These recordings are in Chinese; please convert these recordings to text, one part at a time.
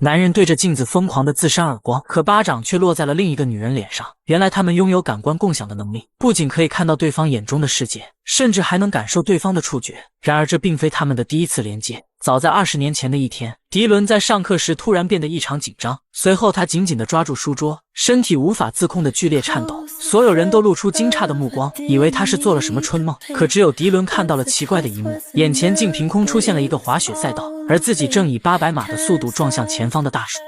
男人对着镜子疯狂的自扇耳光，可巴掌却落在了另一个女人脸上。原来他们拥有感官共享的能力，不仅可以看到对方眼中的世界，甚至还能感受对方的触觉。然而这并非他们的第一次连接。早在20年前的一天，迪伦在上课时突然变得异常紧张，随后他紧紧地抓住书桌，身体无法自控的剧烈颤抖。所有人都露出惊诧的目光，以为他是做了什么春梦。可只有迪伦看到了奇怪的一幕，眼前竟凭空出现了一个滑雪赛道，而自己正以800码的速度撞向前方的大树。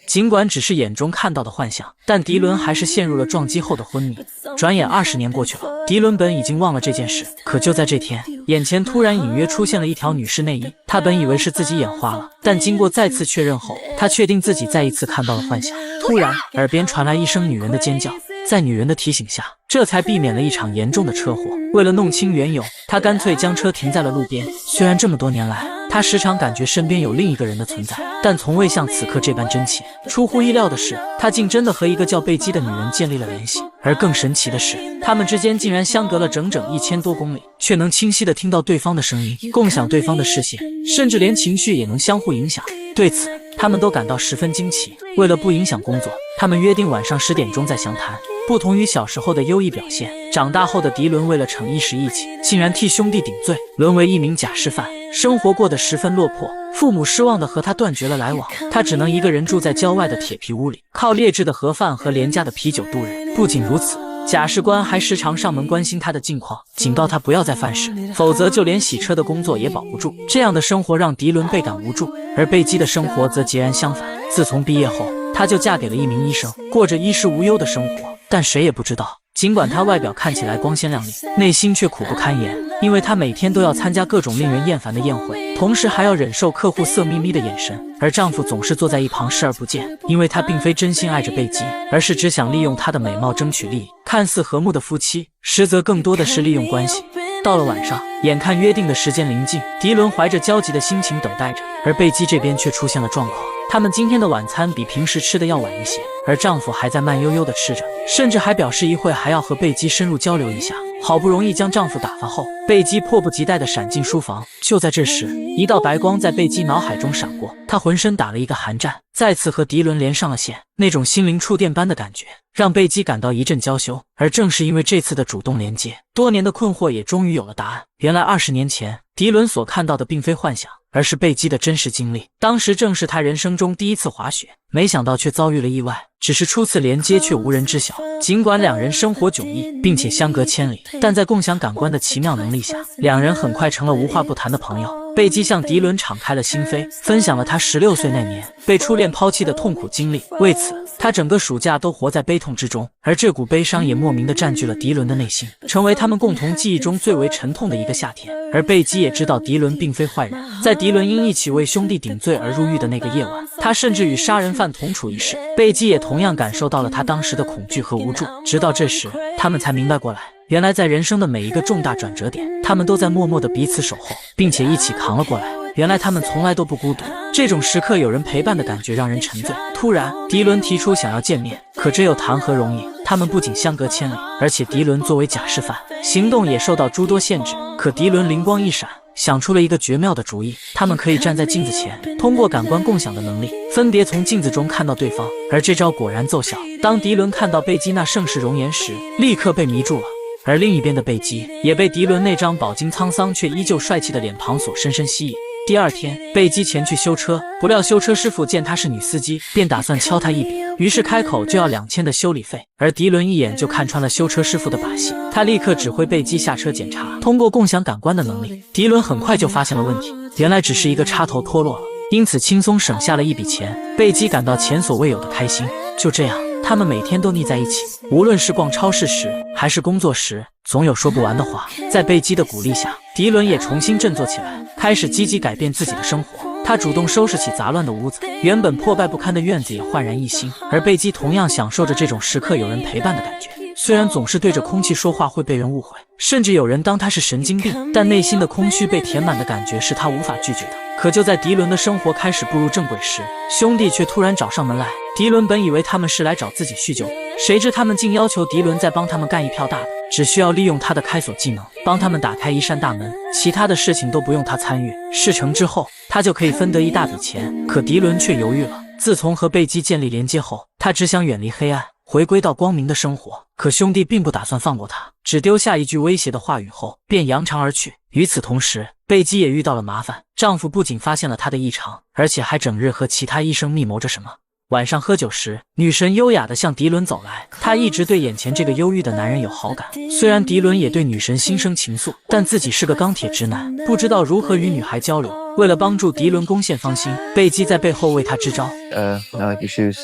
尽管只是眼中看到的幻想，但迪伦还是陷入了撞击后的昏迷。转眼20年过去了，迪伦本已经忘了这件事，可就在这天，眼前突然隐约出现了一条女士内衣。他本以为是自己眼花了，但经过再次确认后，他确定自己再一次看到了幻想。突然，耳边传来一声女人的尖叫，在女人的提醒下，这才避免了一场严重的车祸。为了弄清缘由，他干脆将车停在了路边。虽然这么多年来，他时常感觉身边有另一个人的存在，但从未像此刻这般真切。出乎意料的是，他竟真的和一个叫贝基的女人建立了联系。而更神奇的是，他们之间竟然相隔了整整1000多公里，却能清晰地听到对方的声音，共享对方的视线，甚至连情绪也能相互影响。对此，他们都感到十分惊奇。为了不影响工作，他们约定晚上10点钟再详谈。不同于小时候的优异表现，长大后的迪伦为了逞一时义气，竟然替兄弟顶罪，沦为一名假释犯，生活过得十分落魄。父母失望地和他断绝了来往，他只能一个人住在郊外的铁皮屋里，靠劣质的盒饭和廉价的啤酒度日。不仅如此，假释官还时常上门关心他的近况，警告他不要再犯事，否则就连洗车的工作也保不住。这样的生活让迪伦倍感无助，而贝基的生活则截然相反。自从毕业后，她就嫁给了一名医生，过着衣食无忧的生活。但谁也不知道，尽管她外表看起来光鲜亮丽，内心却苦不堪言。因为她每天都要参加各种令人厌烦的宴会，同时还要忍受客户色眯眯的眼神，而丈夫总是坐在一旁视而不见。因为她并非真心爱着贝基，而是只想利用她的美貌争取利益。看似和睦的夫妻，实则更多的是利用关系。到了晚上，眼看约定的时间临近，迪伦怀着焦急的心情等待着，而贝基这边却出现了状况。他们今天的晚餐比平时吃的要晚一些，而丈夫还在慢悠悠地吃着，甚至还表示一会还要和贝基深入交流一下。好不容易将丈夫打发后，贝基迫不及待地闪进书房。就在这时，一道白光在贝基脑海中闪过，他浑身打了一个寒战，再次和迪伦连上了线。那种心灵触电般的感觉让贝基感到一阵娇羞，而正是因为这次的主动连接，多年的困惑也终于有了答案。原来20年前，迪伦所看到的并非幻想，而是贝基的真实经历。当时正是他人生中第一次滑雪，没想到却遭遇了意外，只是初次连接却无人知晓。尽管两人生活迥异，并且相隔千里，但在共享感官的奇妙能力下，两人很快成了无话不谈的朋友。贝基向迪伦敞开了心扉，分享了他16岁那年被初恋抛弃的痛苦经历。为此，他整个暑假都活在悲痛之中，而这股悲伤也莫名地占据了迪伦的内心，成为他们共同记忆中最为沉痛的一个夏天。而贝基也知道迪伦并非坏人，在迪伦因一起为兄弟顶罪而入狱的那个夜晚，他甚至与杀人犯同处一室。贝基也同样感受到了他当时的恐惧和无助。直到这时，他们才明白过来，原来在人生的每一个重大转折点，他们都在默默地彼此守候，并且一起扛了过来。原来他们从来都不孤独，这种时刻有人陪伴的感觉让人沉醉。突然，迪伦提出想要见面，可这又谈何容易？他们不仅相隔千里，而且迪伦作为假释犯，行动也受到诸多限制。可迪伦灵光一闪，想出了一个绝妙的主意，他们可以站在镜子前，通过感官共享的能力，分别从镜子中看到对方。而这招果然奏效，当迪伦看到贝基那盛世容颜时，立刻被迷住了。而另一边的贝基也被迪伦那张饱经沧桑却依旧帅气的脸庞所深深吸引。第二天，贝基前去修车，不料修车师傅见她是女司机，便打算敲她一笔，于是开口就要2000的修理费。而迪伦一眼就看穿了修车师傅的把戏，他立刻指挥贝基下车检查。通过共享感官的能力，迪伦很快就发现了问题，原来只是一个插头脱落了，因此轻松省下了一笔钱。贝基感到前所未有的开心。就这样，他们每天都腻在一起，无论是逛超市时还是工作时，总有说不完的话。在贝基的鼓励下，迪伦也重新振作起来，开始积极改变自己的生活。他主动收拾起杂乱的屋子，原本破败不堪的院子也焕然一新。而贝基同样享受着这种时刻有人陪伴的感觉。虽然总是对着空气说话会被人误会，甚至有人当他是神经病，但内心的空虚被填满的感觉是他无法拒绝的。可就在迪伦的生活开始步入正轨时，兄弟却突然找上门来。迪伦本以为他们是来找自己叙旧，谁知他们竟要求迪伦再帮他们干一票大的。只需要利用他的开锁技能帮他们打开一扇大门，其他的事情都不用他参与。事成之后，他就可以分得一大笔钱。可迪伦却犹豫了。自从和贝基建立连接后，他只想远离黑暗，回归到光明的生活。可兄弟并不打算放过他，只丢下一句威胁的话语后便扬长而去。与此同时，贝基也遇到了麻烦，丈夫不仅发现了她的异常，而且还整日和其他医生密谋着什么。晚上喝酒时，女神优雅地向迪伦走来，她一直对眼前这个忧郁的男人有好感。虽然迪伦也对女神心生情愫，但自己是个钢铁直男，不知道如何与女孩交流。为了帮助迪伦攻陷芳心，贝基在背后为他支招。I like your shoes.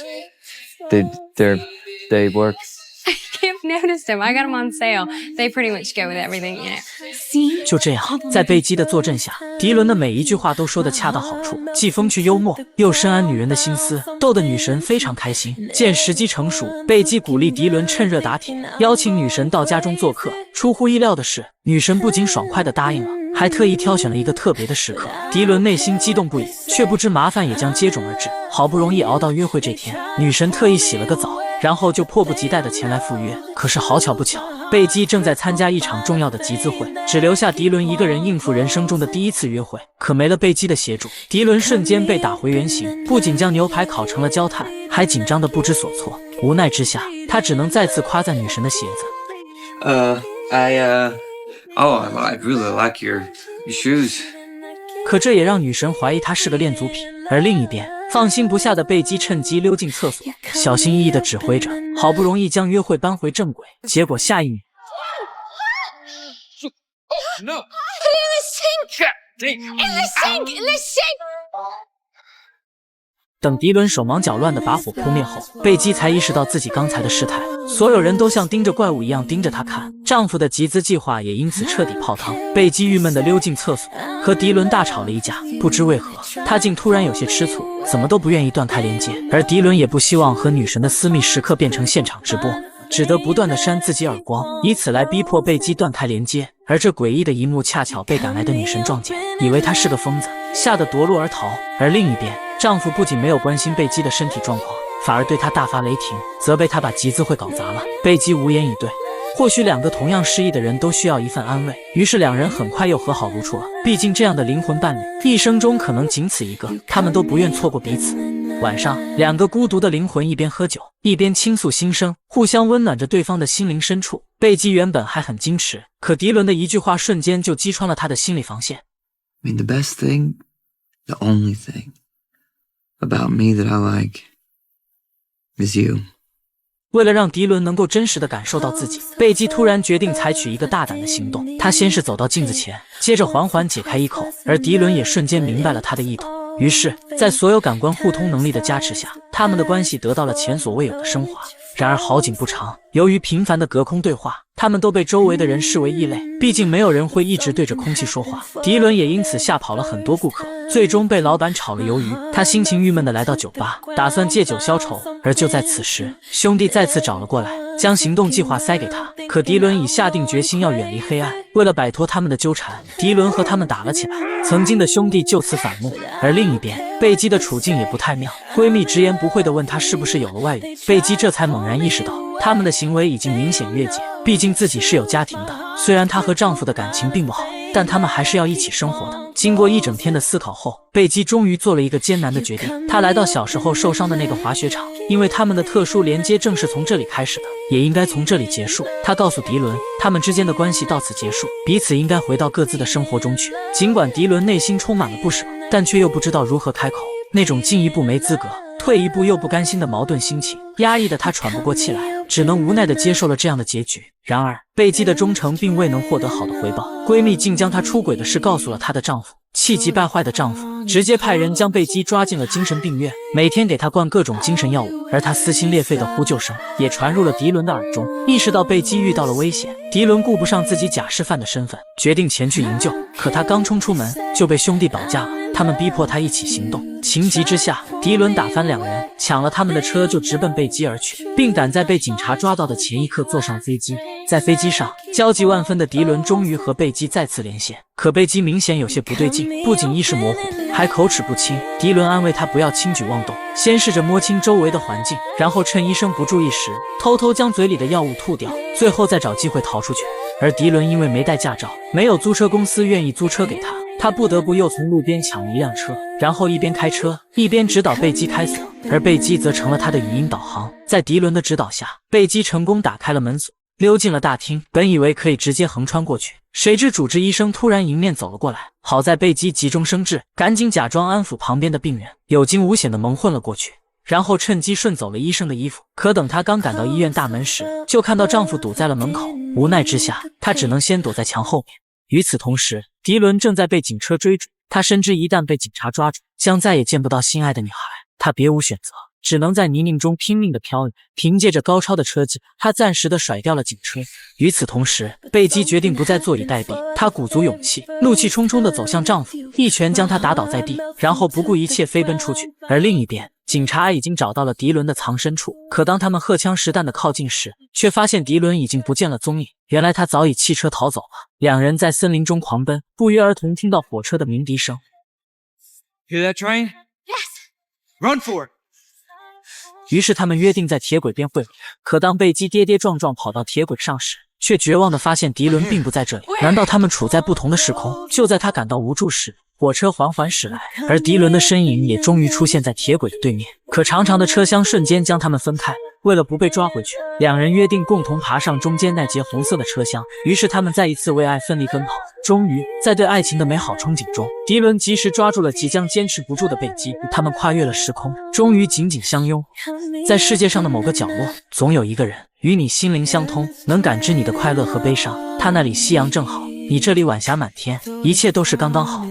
They work. I've noticed them. I got them on sale. They pretty much go with everything, you know. 就这样，在贝基的坐镇下，迪伦的每一句话都说得恰到好处，既风趣幽默，又深谙女人的心思，逗得女神非常开心。见时机成熟，贝基鼓励迪伦趁热打铁，邀请女神到家中做客。出乎意料的是，女神不仅爽快地答应了，还特意挑选了一个特别的时刻。迪伦内心激动不已，却不知麻烦也将接踵而至。好不容易熬到约会这天，女神特意洗了个澡，然后就迫不及待地前来赴约。可是好巧不巧，贝基正在参加一场重要的集资会，只留下迪伦一个人应付人生中的第一次约会。可没了贝基的协助，迪伦瞬间被打回原形，不仅将牛排烤成了焦炭，还紧张得不知所措。无奈之下，他只能再次夸赞女神的鞋子。I really like your shoes. 可这也让女神怀疑他是个恋足癖。而另一边，放心不下的贝基趁机溜进厕所，小心翼翼地指挥着，好不容易将约会扳回正轨。结果下一秒 No. Put it in the sink! In the sink! In the sink! 等迪伦手忙脚乱地把火扑灭后，贝基才意识到自己刚才的失态。所有人都像盯着怪物一样盯着他看，丈夫的集资计划也因此彻底泡汤。贝基郁闷地溜进厕所，和迪伦大吵了一架。不知为何，他竟突然有些吃醋，怎么都不愿意断开连接。而迪伦也不希望和女神的私密时刻变成现场直播，只得不断地扇自己耳光，以此来逼迫贝基断开连接。而这诡异的一幕恰巧被赶来的女神撞见，以为他是个疯子，吓得夺路而逃。而另一边，丈夫不仅没有关心贝基的身体状况，反而对她大发雷霆，责备她把集资会搞砸了。贝基无言以对。或许两个同样失意的人都需要一份安慰，于是两人很快又和好如初了。毕竟这样的灵魂伴侣，一生中可能仅此一个，他们都不愿错过彼此。晚上，两个孤独的灵魂一边喝酒，一边倾诉心声，互相温暖着对方的心灵深处。贝基原本还很矜持，可迪伦的一句话瞬间就击穿了他的心理防线。I mean, the best thing, the only thing about me that I like is you. 为了让迪伦能够真实地感受到自己，贝基突然决定采取一个大胆的行动。他先是走到镜子前，接着缓缓解开衣口，而迪伦也瞬间明白了他的意图。于是，在所有感官互通能力的加持下，他们的关系得到了前所未有的升华。然而好景不长，由于频繁的隔空对话，他们都被周围的人视为异类，毕竟没有人会一直对着空气说话。迪伦也因此吓跑了很多顾客，最终被老板炒了鱿鱼。他心情郁闷地来到酒吧，打算借酒消愁。而就在此时，兄弟再次找了过来，将行动计划塞给他。可迪伦已下定决心要远离黑暗，为了摆脱他们的纠缠，迪伦和他们打了起来。曾经的兄弟就此反目。而另一边，贝基的处境也不太妙，闺蜜直言不讳地问他是不是有了外遇，贝基这才猛然意识到他们的行为已经明显越界，毕竟自己是有家庭的。虽然她和丈夫的感情并不好，但他们还是要一起生活的。经过一整天的思考后，贝基终于做了一个艰难的决定。他来到小时候受伤的那个滑雪场，因为他们的特殊连接正是从这里开始的，也应该从这里结束。他告诉迪伦，他们之间的关系到此结束，彼此应该回到各自的生活中去。尽管迪伦内心充满了不舍，但却又不知道如何开口。那种进一步没资格，退一步又不甘心的矛盾心情，压抑得她喘不过气来，只能无奈地接受了这样的结局。然而，贝基的忠诚并未能获得好的回报，闺蜜竟将她出轨的事告诉了她的丈夫。气急败坏的丈夫直接派人将贝基抓进了精神病院，每天给她灌各种精神药物，而她撕心裂肺的呼救声也传入了迪伦的耳中。意识到贝基遇到了危险，迪伦顾不上自己假释犯的身份，决定前去营救。可他刚冲出门就被兄弟绑架了，他们逼迫他一起行动。情急之下，迪伦打翻两人，抢了他们的车就直奔贝基而去，并赶在被警察抓到的前一刻坐上飞机。在飞机上，焦急万分的迪伦终于和贝基再次连线，可贝基明显有些不对劲，不仅意识模糊，还口齿不清。迪伦安慰他不要轻举妄动，先试着摸清周围的环境，然后趁医生不注意时，偷偷将嘴里的药物吐掉，最后再找机会逃出去。而迪伦因为没带驾照，没有租车公司愿意租车给他，他不得不又从路边抢了一辆车，然后一边开车一边指导贝基开锁，而贝基则成了他的语音导航。在迪伦的指导下，贝基成功打开了门锁，溜进了大厅。本以为可以直接横穿过去，谁知主治医生突然迎面走了过来，好在贝基急中生智，赶紧假装安抚旁边的病人，有惊无险的蒙混了过去，然后趁机顺走了医生的衣服。可等她刚赶到医院大门时，就看到丈夫堵在了门口，无奈之下，她只能先躲在墙后面。与此同时，迪伦正在被警车追逐，他深知一旦被警察抓住，将再也见不到心爱的女孩，他别无选择，只能在泥泞中拼命的漂移。凭借着高超的车技，他暂时的甩掉了警车。与此同时，贝基决定不再坐以待毙，他鼓足勇气，怒气冲冲地走向丈夫，一拳将他打倒在地，然后不顾一切飞奔出去。而另一边，警察已经找到了迪伦的藏身处，可当他们荷枪实弹的靠近时，却发现迪伦已经不见了踪影。原来他早已弃车逃走了。两人在森林中狂奔，不约而同听到火车的鸣笛声。Hear that train? Yes. Run for it. 于是他们约定在铁轨边会合。可当贝基跌跌撞撞跑到铁轨上时，却绝望地发现迪伦并不在这里。难道他们处在不同的时空？就在他感到无助时，火车缓缓驶来，而迪伦的身影也终于出现在铁轨的对面。可长长的车厢瞬间将他们分开。为了不被抓回去，两人约定共同爬上中间那节红色的车厢。于是他们再一次为爱奋力奔跑。终于，在对爱情的美好憧憬中，迪伦及时抓住了即将坚持不住的贝基，他们跨越了时空，终于紧紧相拥。在世界上的某个角落，总有一个人与你心灵相通，能感知你的快乐和悲伤。他那里夕阳正好，你这里晚霞满天，一切都是刚刚好。